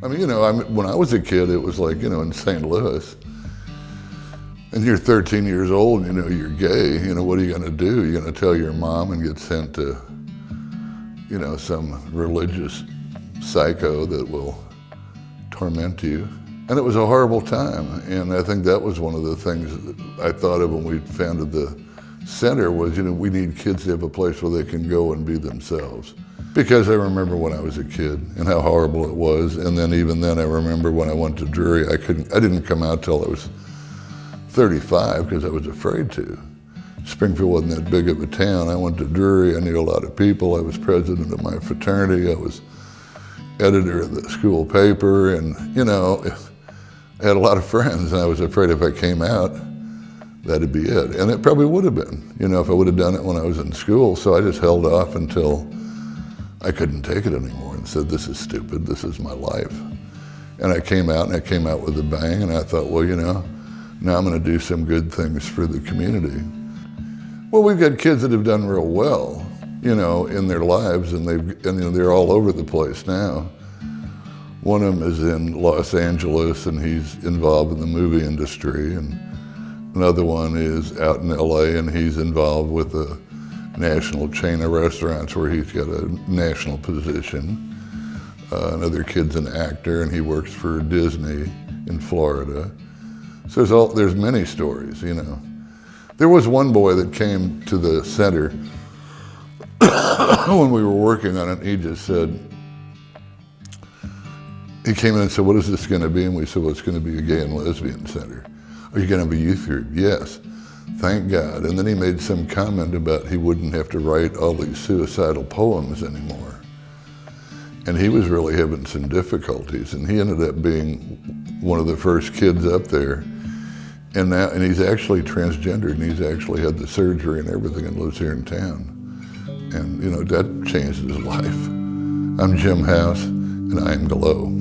I mean, when I was a kid, it was like, in St. Louis, and you're 13 years old, and you're gay. What are you going to do? You're going to tell your mom and get sent to, some religious psycho that will torment you. And it was a horrible time. And I think that was one of the things that I thought of when we founded the center was, we need kids to have a place where they can go and be themselves. Because I remember when I was a kid and how horrible it was. And then even then I remember when I went to Drury, I didn't come out till I was 35 because I was afraid to. Springfield wasn't that big of a town. I went to Drury, I knew a lot of people. I was president of my fraternity. I was editor of the school paper, and I had a lot of friends, and I was afraid if I came out, that'd be it. And it probably would have been, if I would have done it when I was in school. So I just held off until I couldn't take it anymore and said, this is stupid, this is my life. And I came out with a bang, and I thought, well, now I'm gonna do some good things for the community. Well, we've got kids that have done real well, in their lives, and they're all over the place now. One of them is in Los Angeles, and he's involved in the movie industry, and another one is out in LA, and he's involved with a national chain of restaurants where he's got a national position. Another kid's an actor, and he works for Disney in Florida. So there's many stories, There was one boy that came to the center when we were working on it. He just said, he came in and said, what is this going to be? And we said, well, it's going to be a gay and lesbian center. Are you going to have a youth group? Yes. Thank God. And then he made some comment about he wouldn't have to write all these suicidal poems anymore. And he was really having some difficulties, and he ended up being one of the first kids up there. And he's actually transgendered, and he's actually had the surgery and everything, and lives here in town. And that changed his life. I'm Jim House, and I am Glow.